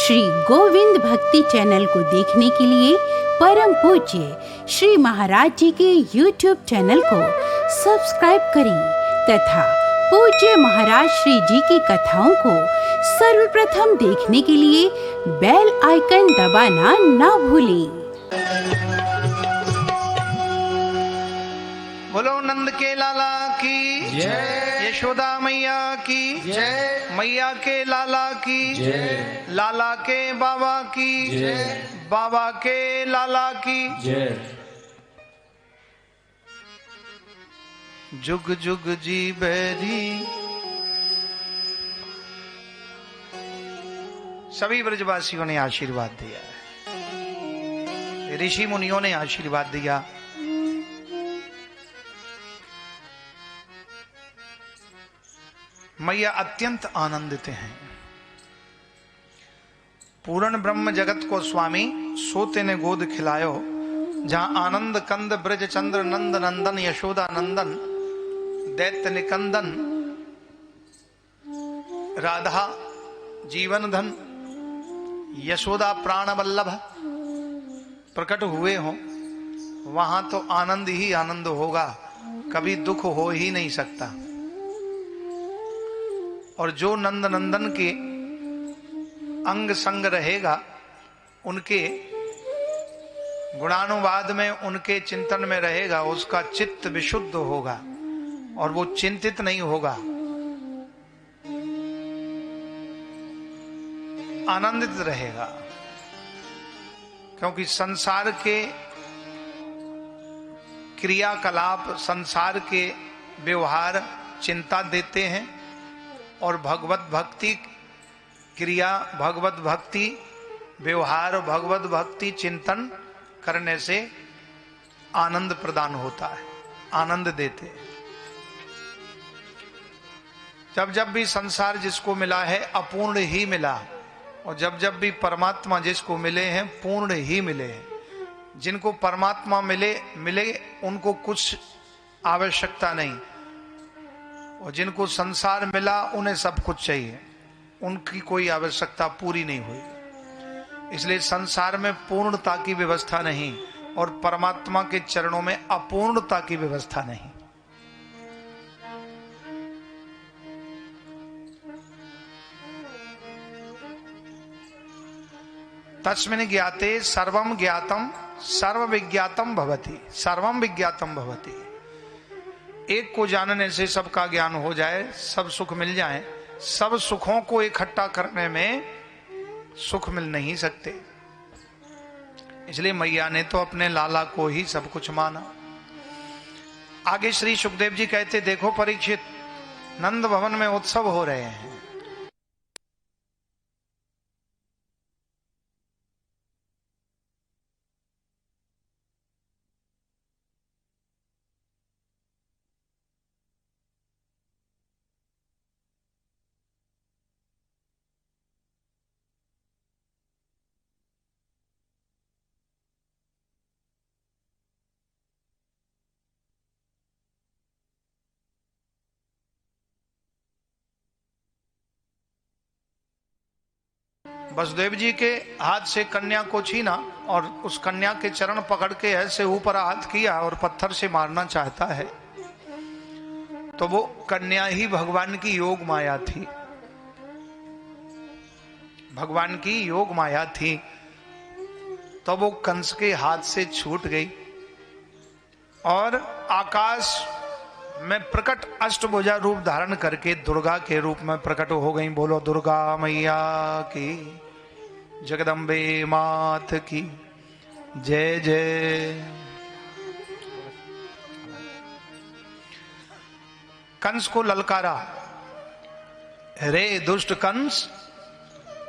श्री गोविंद भक्ति चैनल को देखने के लिए परम पूज्य श्री महाराज जी के YouTube चैनल को सब्सक्राइब करें तथा पूज्य महाराज श्री जी की कथाओं को सर्वप्रथम देखने के लिए बेल आइकन दबाना ना भूलें। बोलो नंद के लाला की जय, यशोदा मैया की जय, मैया के लाला की जय, लाला के बाबा की जय, बाबा के लाला की जय। जुग जुग जी बैरी। सभी ब्रजवासियों ने आशीर्वाद दिया, ऋषि मुनियों ने आशीर्वाद दिया। मैया अत्यंत आनंदित हैं। पूर्ण ब्रह्म जगत को स्वामी सोते ने गोद खिलायो, जहां आनंद कंद ब्रज चंद्र नंद नंदन यशोदा नंदन दैत्य निकंदन राधा जीवन धन यशोदा प्राण वल्लभ प्रकट हुए हो, वहां तो आनंद ही आनंद होगा, कभी दुख हो ही नहीं सकता। और जो नंद नंदन के अंग संग रहेगा, उनके गुणानुवाद में उनके चिंतन में रहेगा, उसका चित्त विशुद्ध होगा और वो चिंतित नहीं होगा, आनंदित रहेगा। क्योंकि संसार के क्रियाकलाप, संसार के व्यवहार चिंता देते हैं और भगवत भक्ति क्रिया, भगवत भक्ति व्यवहार, भगवत भक्ति चिंतन करने से आनंद प्रदान होता है, आनंद देते। जब जब भी संसार जिसको मिला है अपूर्ण ही मिला, और जब जब भी परमात्मा जिसको मिले हैं पूर्ण ही मिले हैं। जिनको परमात्मा मिले उनको कुछ आवश्यकता नहीं, और जिनको संसार मिला उन्हें सब कुछ चाहिए, उनकी कोई आवश्यकता पूरी नहीं हुई। इसलिए संसार में पूर्णता की व्यवस्था नहीं और परमात्मा के चरणों में अपूर्णता की व्यवस्था नहीं। तस्मिन् ज्ञाते सर्वं ज्ञातम सर्व विज्ञातम भवति, सर्वं विज्ञातम भवति। एक को जानने से सबका ज्ञान हो जाए, सब सुख मिल जाए। सब सुखों को इकट्ठा करने में सुख मिल नहीं सकते। इसलिए मैया ने तो अपने लाला को ही सब कुछ माना। आगे श्री सुखदेव जी कहते, देखो परीक्षित, नंद भवन में उत्सव हो रहे हैं। वसुदेव जी के हाथ से कन्या को छीना और उस कन्या के चरण पकड़ के ऐसे ऊपर हाथ किया और पत्थर से मारना चाहता है, तो वो कन्या ही भगवान की योग माया थी, भगवान की योग माया थी। तो वो कंस के हाथ से छूट गई और आकाश में प्रकट अष्टभुजा रूप धारण करके दुर्गा के रूप में प्रकट हो गई। बोलो दुर्गा मैया की, जगदम्बे मात की जय जय। कंस को ललकारा, रे दुष्ट कंस,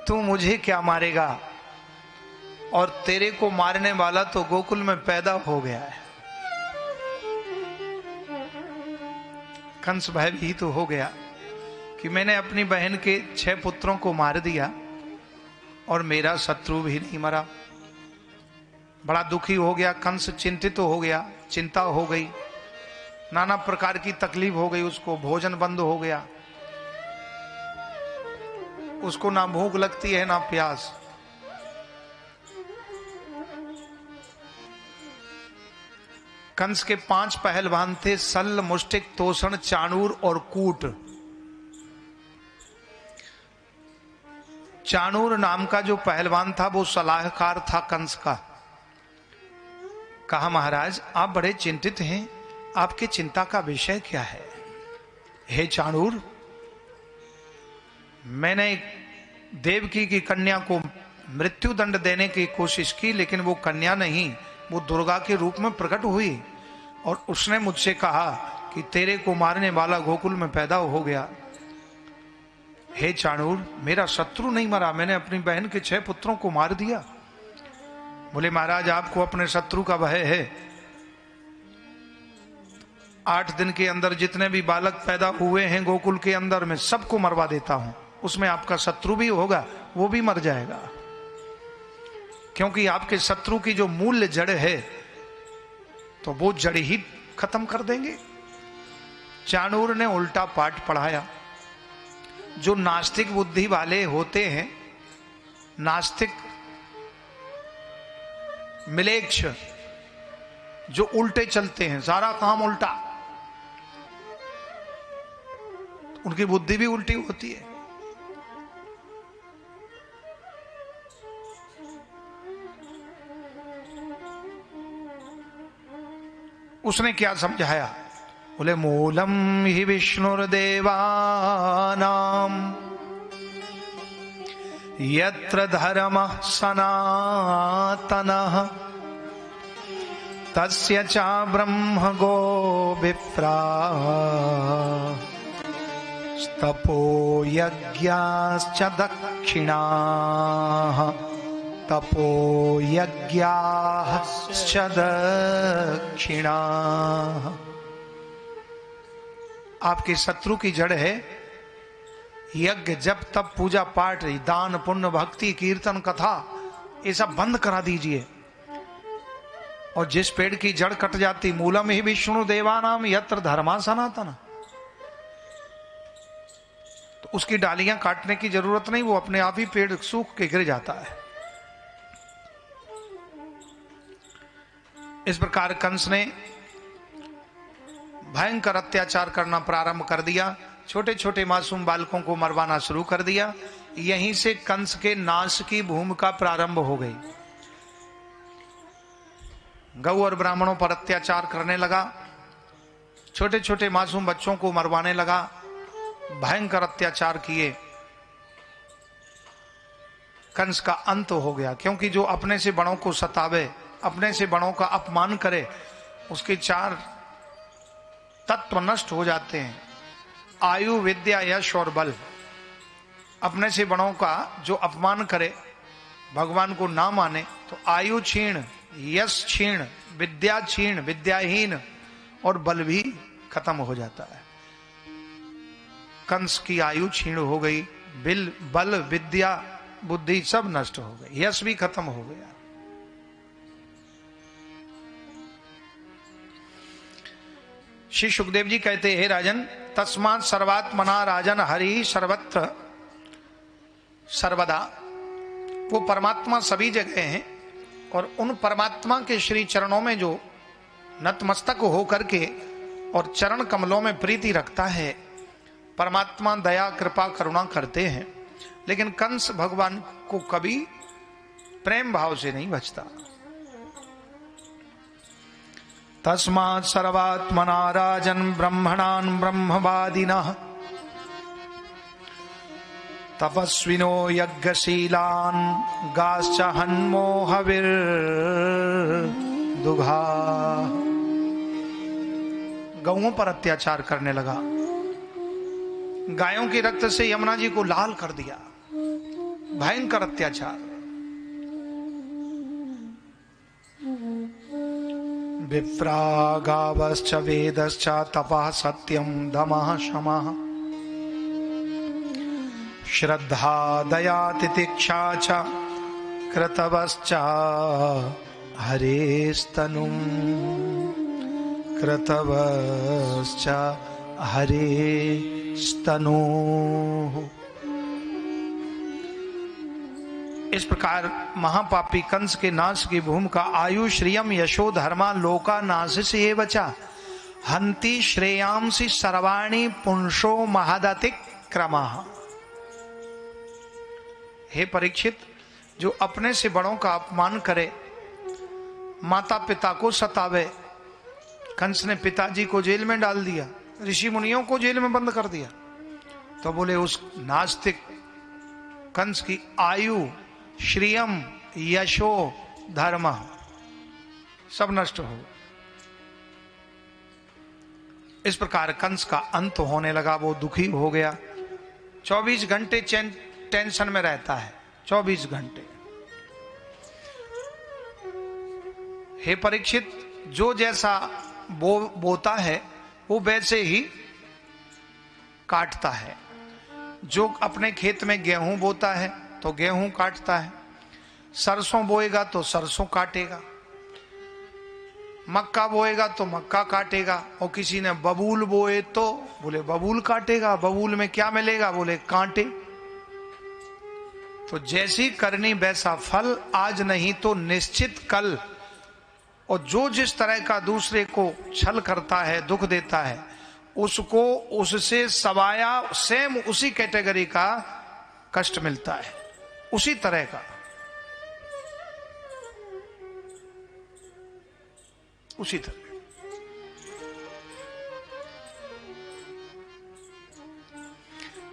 तू मुझे क्या मारेगा, और तेरे को मारने वाला तो गोकुल में पैदा हो गया है। कंस भयभीत हो गया कि मैंने अपनी बहन के 6 पुत्रों को मार दिया और मेरा शत्रु भी नहीं मरा। बड़ा दुखी हो गया कंस, चिंतित हो गया, चिंता हो गई, नाना प्रकार की तकलीफ हो गई उसको, भोजन बंद हो गया, उसको ना भूख लगती है ना प्यास। कंस के 5 पहलवान थे, सल्ल, मुष्टिक, तोषण, चाणूर और कूट। चाणूर नाम का जो पहलवान था वो सलाहकार था कंस का। कहा, महाराज आप बड़े चिंतित हैं, आपकी चिंता का विषय क्या है? हे चाणूर, मैंने देवकी की कन्या को मृत्यु दंड देने की कोशिश की, लेकिन वो कन्या नहीं, वो दुर्गा के रूप में प्रकट हुई और उसने मुझसे कहा कि तेरे को मारने वाला गोकुल में पैदा हो गया। हे चाणूर, मेरा शत्रु नहीं मरा, मैंने अपनी बहन के 6 पुत्रों को मार दिया। बोले, महाराज आपको अपने शत्रु का भय है। 8 दिन के अंदर जितने भी बालक पैदा हुए हैं गोकुल के अंदर, मैं सबको मरवा देता हूं। उसमें आपका शत्रु भी होगा, वो भी मर जाएगा, क्योंकि आपके शत्रु की जो मूल जड़ है तो वो जड़ ही खत्म कर देंगे। चाणूर ने उल्टा पाठ पढ़ाया। जो नास्तिक बुद्धि वाले होते हैं, नास्तिक मिलेच्छ, जो उल्टे चलते हैं, सारा काम उल्टा, उनकी बुद्धि भी उल्टी होती है। उसने क्या समझाया? बोले, मूलम ही विष्णुर्देवानां यत्र धर्मः सनातनः तस्य च ब्रह्म गो विप्रा तपो यज्ञाश्च दक्षिणाः तपो यज्ञाश्च दक्षिणाः। आपके शत्रु की जड़ है यज्ञ, जप, तप, पूजा पाठ, दान, पुण्य, भक्ति, कीर्तन, कथा, ये सब बंद करा दीजिए। और जिस पेड़ की जड़ कट जाती, मूलम ही विष्णु देवानाम यत्र धर्मा सनातन, तो उसकी डालियां काटने की जरूरत नहीं, वो अपने आप ही पेड़ सूख के गिर जाता है। इस प्रकार कंस ने भयंकर अत्याचार करना प्रारंभ कर दिया। छोटे छोटे मासूम बालकों को मरवाना शुरू कर दिया। यहीं से कंस के नाश की भूमिका प्रारंभ हो गई। गौ और ब्राह्मणों पर अत्याचार करने लगा, छोटे छोटे मासूम बच्चों को मरवाने लगा, भयंकर अत्याचार किए। कंस का अंत हो गया, क्योंकि जो अपने से बड़ों को सतावे, अपने से बड़ों का अपमान करे, उसके 4 तत्व नष्ट हो जाते हैं, आयु, विद्या, यश और बल। अपने से बड़ों का जो अपमान करे, भगवान को ना माने, तो आयु क्षीण, यश क्षीण, विद्या क्षीण, विद्याहीन और बल भी खत्म हो जाता है। कंस की आयु क्षीण हो गई, बल, विद्या, बुद्धि सब नष्ट हो गई, यश भी खत्म हो गया। श्री सुखदेव जी कहते, हे राजन, तस्मात् सर्वात्मना राजन हरि सर्वत्र सर्वदा। वो परमात्मा सभी जगह हैं और उन परमात्मा के श्री चरणों में जो नतमस्तक होकर के और चरण कमलों में प्रीति रखता है, परमात्मा दया, कृपा, करुणा करते हैं। लेकिन कंस भगवान को कभी प्रेम भाव से नहीं बचता। तस्मात् सर्वात्मना राजन् ब्रह्मणान् ब्रह्मवादिनः तपस्विनो यज्ञशीलान् गाश्च हन्मोहविर्दुघा। गौओं पर अत्याचार करने लगा, गायों के रक्त से यमुना जी को लाल कर दिया, भयंकर अत्याचार। विप्रा गावश्च वेदश्च तपः सत्यं दमः शमः श्रद्धा दया तितिक्षा च कृतवश्च हरेस्तनुं कृतवश्च हरेस्तनुः। इस प्रकार महापापी कंस के नाश की भूमिका आयु श्रियम यशो धर्मा लोका नाश से बचा हंति श्रेयांसी सर्वाणी पुंसो महदतिक्रमा। हे परीक्षित, जो अपने से बड़ों का अपमान करे, माता पिता को सतावे, कंस ने पिताजी को जेल में डाल दिया, ऋषि मुनियों को जेल में बंद कर दिया, तो बोले उस नास्तिक कंस की आयु श्रियम यशो धर्म सब नष्ट हो। इस प्रकार कंस का अंत होने लगा, वो दुखी हो गया। 24 घंटे टेंशन में रहता है, 24 घंटे। हे परीक्षित, जो जैसा बोता है वो वैसे ही काटता है। जो अपने खेत में गेहूं बोता है तो गेहूं काटता है, सरसों बोएगा तो सरसों काटेगा, मक्का बोएगा तो मक्का काटेगा, और किसी ने बबूल बोए तो बोले बबूल काटेगा। बबूल में क्या मिलेगा? बोले कांटे। तो जैसी करनी वैसा फल, आज नहीं तो निश्चित कल। और जो जिस तरह का दूसरे को छल करता है, दुख देता है, उसको उससे सवाया सेम उसी कैटेगरी का कष्ट मिलता है, उसी तरह का, उसी तरह।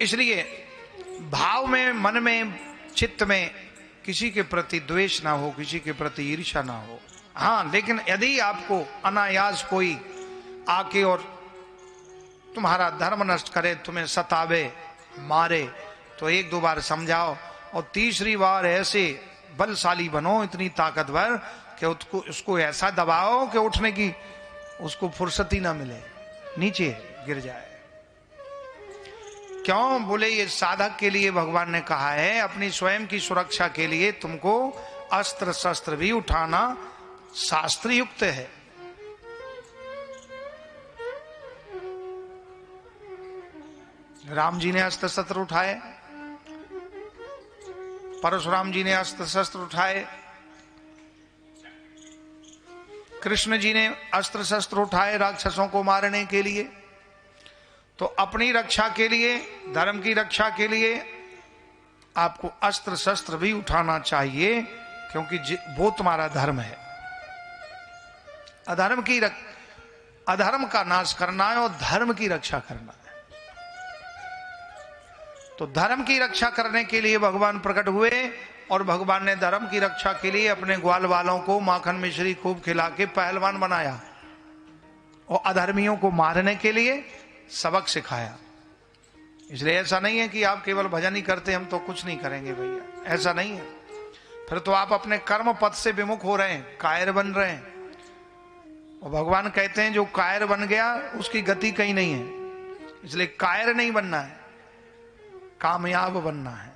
इसलिए भाव में, मन में, चित्त में किसी के प्रति द्वेष ना हो, किसी के प्रति ईर्ष्या ना हो। हाँ, लेकिन यदि आपको अनायास कोई आके और तुम्हारा धर्म नष्ट करे, तुम्हें सतावे, मारे, तो 1-2 बार समझाओ, और तीसरी बार ऐसे बलशाली बनो, इतनी ताकतवर कि उसको ऐसा दबाओ कि उठने की उसको फुर्सत ही ना मिले, नीचे गिर जाए। क्यों? बोले ये साधक के लिए भगवान ने कहा है, अपनी स्वयं की सुरक्षा के लिए तुमको अस्त्र शस्त्र भी उठाना शास्त्र युक्त है। राम जी ने अस्त्र शस्त्र उठाए, परशुराम जी ने अस्त्र शस्त्र उठाए, कृष्ण जी ने अस्त्र शस्त्र उठाए राक्षसों को मारने के लिए। तो अपनी रक्षा के लिए, धर्म की रक्षा के लिए आपको अस्त्र शस्त्र भी उठाना चाहिए, क्योंकि वो तुम्हारा धर्म है। अधर्म का नाश करना है और धर्म की रक्षा करना है। तो धर्म की रक्षा करने के लिए भगवान प्रकट हुए, और भगवान ने धर्म की रक्षा के लिए अपने ग्वाल वालों को माखन मिश्री खूब खिला के पहलवान बनाया, और अधर्मियों को मारने के लिए सबक सिखाया। इसलिए ऐसा नहीं है कि आप केवल भजन ही करते हम तो कुछ नहीं करेंगे भैया, ऐसा नहीं है। फिर तो आप अपने कर्म पथ से विमुख हो रहे हैं, कायर बन रहे हैं। और भगवान कहते हैं जो कायर बन गया उसकी गति कहीं नहीं है। इसलिए कायर नहीं बनना है, कामयाब बनना है,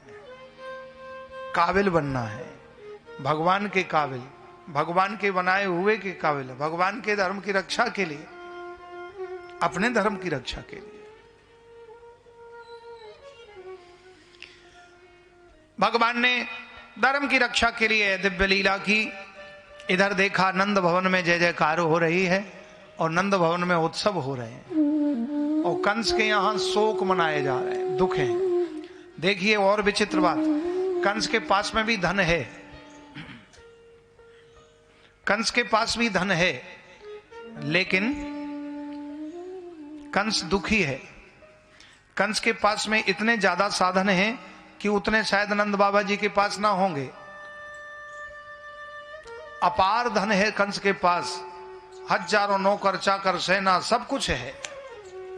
काबिल बनना है, भगवान के काबिल, भगवान के बनाए हुए के काबिल, भगवान के धर्म की रक्षा के लिए, अपने धर्म की रक्षा के लिए। भगवान ने धर्म की रक्षा के लिए दिव्य लीला की। इधर देखा नंद भवन में जय जयकार हो रही है, और नंद भवन में उत्सव हो रहे हैं, और कंस के यहां शोक मनाए जा रहे हैं, दुख है। देखिए और विचित्र बात, कंस के पास में भी धन है, कंस के पास भी धन है, लेकिन कंस दुखी है। कंस के पास में इतने ज्यादा साधन हैं कि उतने शायद नंद बाबा जी के पास ना होंगे। अपार धन है कंस के पास, हजारों नौकर चाकर सेना सब कुछ है,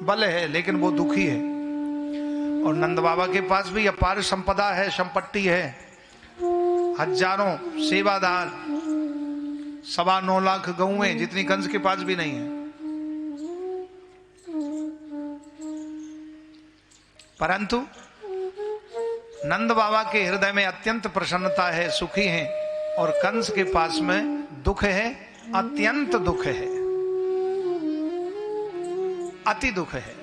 बल है, लेकिन वो दुखी है। और नंद बाबा के पास भी अपार संपदा है, संपत्ति है, हजारों सेवादार, 9.25 लाख गौएं, जितनी कंस के पास भी नहीं है। परंतु नंद बाबा के हृदय में अत्यंत प्रसन्नता है, सुखी हैं, और कंस के पास में दुख है, अत्यंत दुख है, अति दुख है।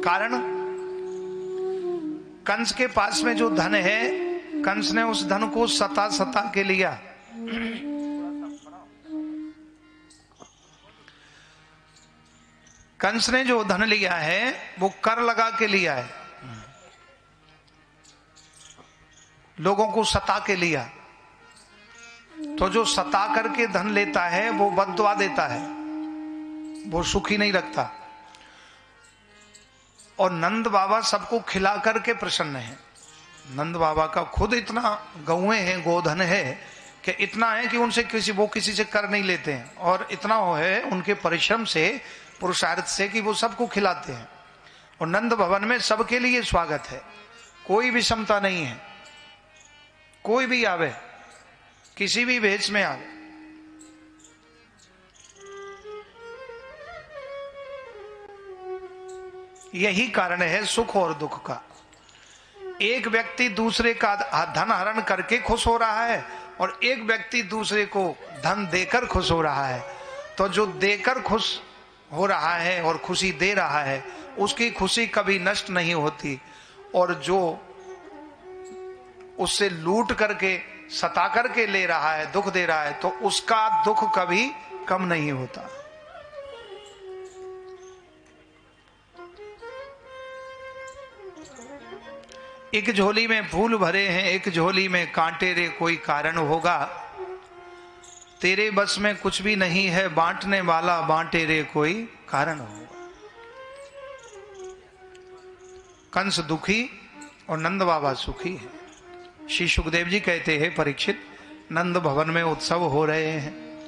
कारण कंस के पास में जो धन है, कंस ने उस धन को सता के लिया। कंस ने जो धन लिया है वो कर लगा के लिया है, लोगों को सता के लिया। तो जो सता करके धन लेता है वो बद्दुआ देता है, वो सुखी नहीं रखता। और नंद बाबा सबको खिला करके प्रसन्न है। नंद बाबा का खुद इतना गौएं हैं, गोधन है कि इतना है कि उनसे किसी से कर नहीं लेते हैं, और इतना है उनके परिश्रम से, पुरुषार्थ से, कि वो सबको खिलाते हैं। और नंद भवन में सबके लिए स्वागत है, कोई विषमता नहीं है। कोई भी आवे, किसी भी भेष में आवे। यही कारण है सुख और दुख का। एक व्यक्ति दूसरे का धन हरण करके खुश हो रहा है, और एक व्यक्ति दूसरे को धन देकर खुश हो रहा है। तो जो देकर खुश हो रहा है और खुशी दे रहा है, उसकी खुशी कभी नष्ट नहीं होती। और जो उससे लूट करके, सता करके ले रहा है, दुख दे रहा है, तो उसका दुख कभी कम नहीं होता। एक झोली में फूल भरे हैं, एक झोली में कांटे रे, कोई कारण होगा। तेरे बस में कुछ भी नहीं है, बांटने वाला बांटे रे, कोई कारण होगा। कंस दुखी और नंद बाबा सुखी है। श्री सुखदेव जी कहते हैं, परीक्षित, नंद भवन में उत्सव हो रहे हैं।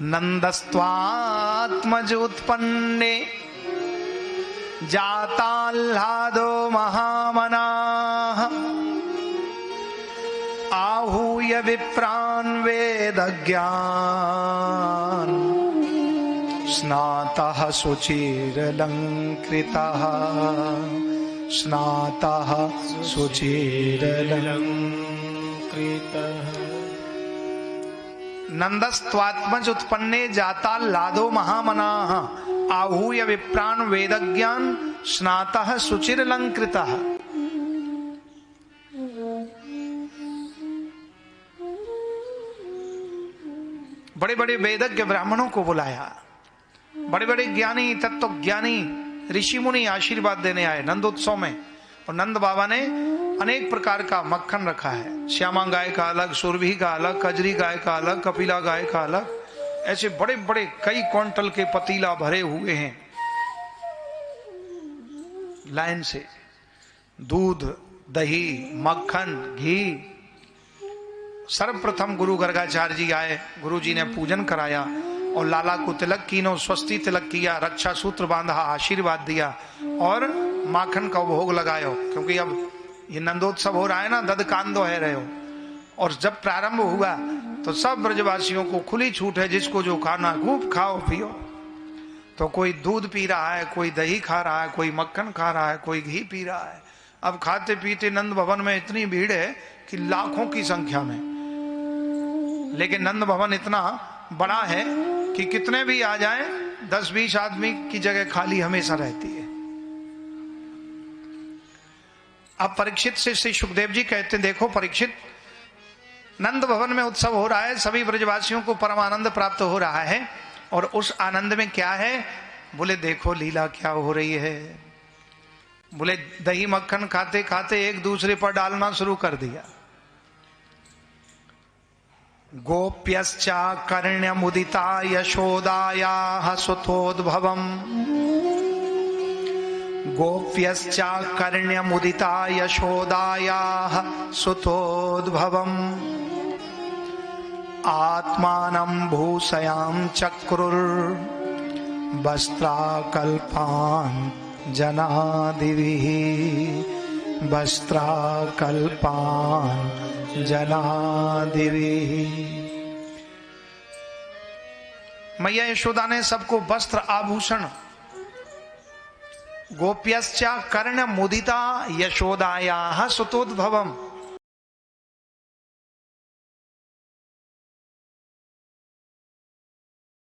नंदस्त्वात्मज उत्पन्ने जाताह्लादो महामनाः आहूय विप्रान् वेदज्ञान् स्नातः शुचिरलङ्कृतः स्नातः शुचिरलङ्कृतः। नंदस्त्वात्मज उत्पन्ने जाताह्लादो महामनाः आहूय विप्रान् वेदज्ञान् स्नातः शुचिरलङ्कृतः। बड़े बड़े वेदज्ञ ब्राह्मणों को बुलाया, बड़े बड़े ज्ञानी, तत्व ज्ञानी ऋषि मुनि आशीर्वाद देने आए नंदोत्सव में। और नंद बाबा ने अनेक प्रकार का मक्खन रखा है, श्यामा गाय का अलग, सुरभि का अलग, कजरी गाय का अलग, कपिला गाय का अलग। ऐसे बड़े बड़े कई क्विंटल के पतीला भरे हुए हैं लाइन से। दूध, दही, मक्खन, घी। सर्वप्रथम गुरु गर्गाचार्य जी आए, गुरु जी ने पूजन कराया और लाला को तिलक कीनो, स्वस्ति तिलक किया, रक्षा सूत्र बांधा, आशीर्वाद दिया और माखन का भोग लगायो। क्योंकि अब ये नंदोत्सव हो रहा है ना, ददकांदो है रहे हो। और जब प्रारंभ हुआ तो सब ब्रजवासियों को खुली छूट है, जिसको जो खाना खूब खाओ पियो। तो कोई दूध पी रहा है, कोई दही खा रहा है, कोई मक्खन खा रहा है, कोई घी पी रहा है। अब खाते पीते नंद भवन में इतनी भीड़ है कि लाखों की संख्या में। लेकिन नंद भवन इतना बड़ा है कि कितने भी आ जाएं, 10-20 आदमी की जगह खाली हमेशा रहती है। अब परीक्षित से श्री सुखदेव जी कहते हैं, देखो परीक्षित, नंद भवन में उत्सव हो रहा है, सभी ब्रजवासियों को परम आनंद प्राप्त हो रहा है। और उस आनंद में क्या है? बोले देखो लीला क्या हो रही है। बोले दही मक्खन खाते खाते एक दूसरे पर डालना शुरू कर दिया। गोप्यश्चा कर्ण्यमुदिता यशोदायाः सुतोद्भवम् गोप्यश्चा कर्ण्यमुदिता यशोदायाः सुतोद्भवम् आत्मानं भूषयां चक्रुर्वस्त्राकल्पान् जनादिभिः वस्त्राकल्पान् जनादिभिः। मैया यशोदा ने सबको वस्त्र आभूषण, गोप्यश्चा कर्ण मुदिता यशोदायाः सुतोद्भवम्,